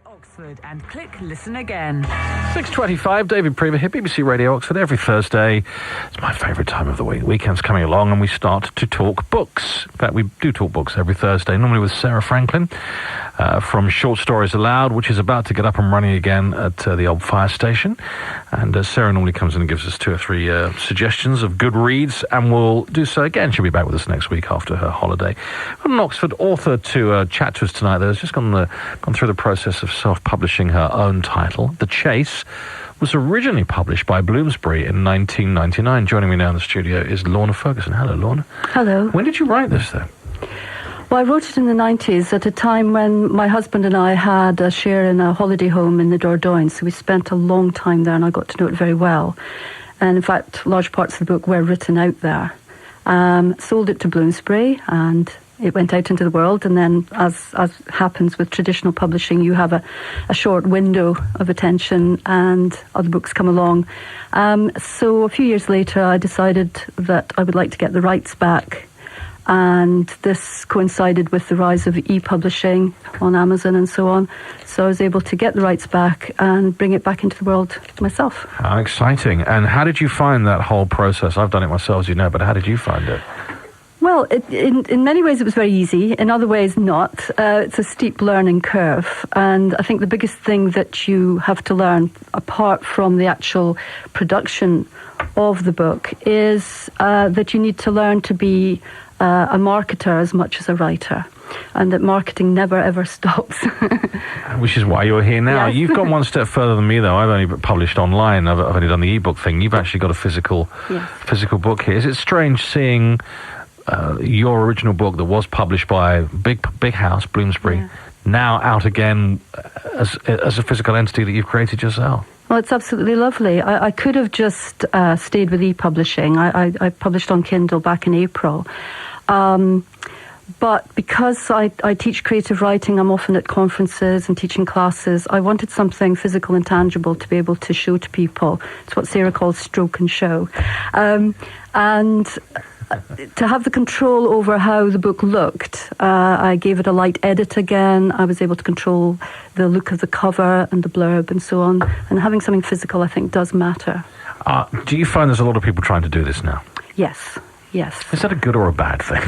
Oxford and click listen again. 6:25, David Prever here, BBC Radio Oxford. Every Thursday, it's my favourite time of the week. The weekend's coming along and we start to talk books. In fact, we do talk books every Thursday, normally with Sarah Franklin from Short Stories Aloud, which is about to get up and running again at the old fire station. And Sarah normally comes in and gives us 2 or 3 suggestions of good reads, and we'll do so again. She'll be back with us next week after her holiday. We've got an Oxford author to chat to us tonight. There's just gone through the process of self-publishing her own title. The Chase was originally published by Bloomsbury in 1999. Joining me now in the studio is Lorna Fergusson. Hello, Lorna. Hello. When did you write this, though? Well, I wrote it in the 90s at a time when my husband and I had a share in a holiday home in the Dordogne, so we spent a long time there and I got to know it very well. And in fact, large parts of the book were written out there. Sold it to Bloomsbury and it went out into the world, and then as happens with traditional publishing, you have a short window of attention and other books come along. So a few years later I decided that I would like to get the rights back, and this coincided with the rise of e-publishing on Amazon and so on. So I was able to get the rights back and bring it back into the world myself. How exciting. And how did you find that whole process? I've done it myself, as you know, but how did you find it? Well, in many ways it was very easy. In other ways, not. It's a steep learning curve. And I think the biggest thing that you have to learn, apart from the actual production of the book, is that you need to learn to be a marketer as much as a writer. And that marketing never, ever stops. Which is why you're here now. Yes. You've gone one step further than me, though. I've only published online. I've only done the ebook thing. You've actually got a physical book here. Is it strange seeing your original book that was published by a big house, Bloomsbury, now out again as a physical entity that you've created yourself? Well, it's absolutely lovely. I could have just stayed with e-publishing. I published on Kindle back in April. But because I teach creative writing, I'm often at conferences and teaching classes, I wanted something physical and tangible to be able to show to people. It's what Sarah calls stroke and show. And to have the control over how the book looked, I gave it a light edit again. I was able to control the look of the cover and the blurb and so on. And having something physical, I think, does matter. Do you find there's a lot of people trying to do this now? Yes. Is that a good or a bad thing?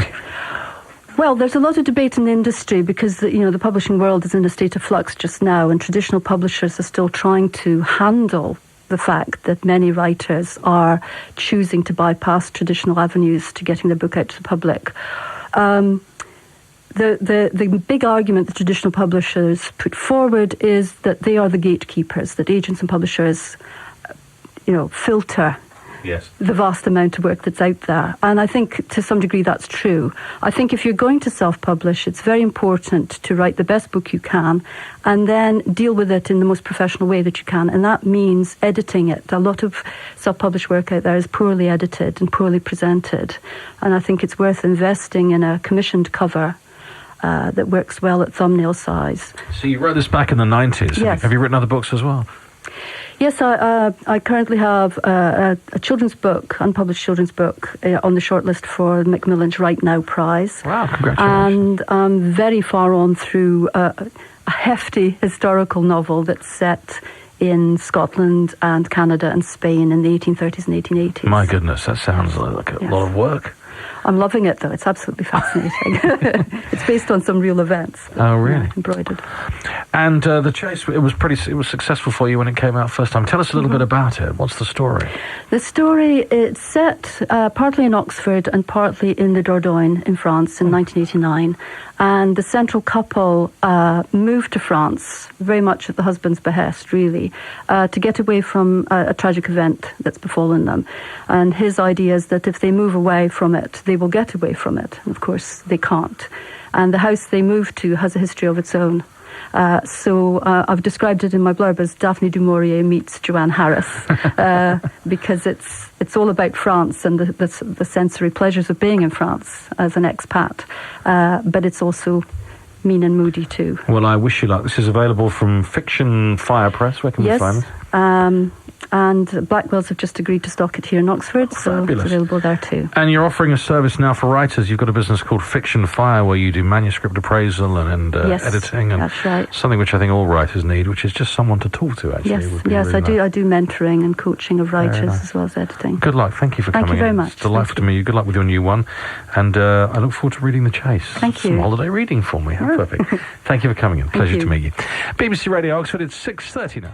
Well, there's a lot of debate in the industry because the publishing world is in a state of flux just now, and traditional publishers are still trying to handle the fact that many writers are choosing to bypass traditional avenues to getting their book out to the public. The big argument the traditional publishers put forward is that they are the gatekeepers, that agents and publishers, filter the vast amount of work that's out there. And I think to some degree that's true. I think if you're going to self-publish, it's very important to write the best book you can and then deal with it in the most professional way that you can. And that means editing it. A lot of self-published work out there is poorly edited and poorly presented. And I think it's worth investing in a commissioned cover that works well at thumbnail size. So you wrote this back in the 90s. Yes. Have you written other books as well? Yes, I currently have a children's book, unpublished children's book, on the shortlist for Macmillan's Right Now Prize. Wow, congratulations. And I'm very far on through a hefty historical novel that's set in Scotland and Canada and Spain in the 1830s and 1880s. My goodness, that sounds like a lot of work. I'm loving it, though. It's absolutely fascinating. It's based on some real events. Oh, really? Embroidered. And The Chase, it was successful for you when it came out first time. Tell us a little bit about it. What's the story? The story, it's set partly in Oxford and partly in the Dordogne in France in 1989. And the central couple moved to France, very much at the husband's behest, really, to get away from a tragic event that's befallen them. And his idea is that if they move away from it, they will get away from it. And of course, they can't. And the house they moved to has a history of its own. So I've described it in my blurb as Daphne du Maurier meets Joanne Harris, because it's all about France and the sensory pleasures of being in France as an expat, but it's also mean and moody too. Well, I wish you luck. This is available from Fictionfire Press. Where can we find it? And Blackwell's have just agreed to stock it here in Oxford, so fabulous. it's available there too. And you're offering a service now for writers. You've got a business called Fictionfire where you do manuscript appraisal and Yes, editing, and that's right. something which I think all writers need, which is just someone to talk to. Actually, Yes, would be yes, really I do. nice. I do mentoring and coaching of writers nice. as well as editing. Good luck. Thank you for Thank coming you very in. much. It's delightful Thank to meet you. Good luck with your new one. And I look forward to reading The Chase. Thank Some you. holiday reading for me. How perfect. Thank you for coming in. Pleasure you. to meet you. BBC Radio Oxford, it's 6:30 now.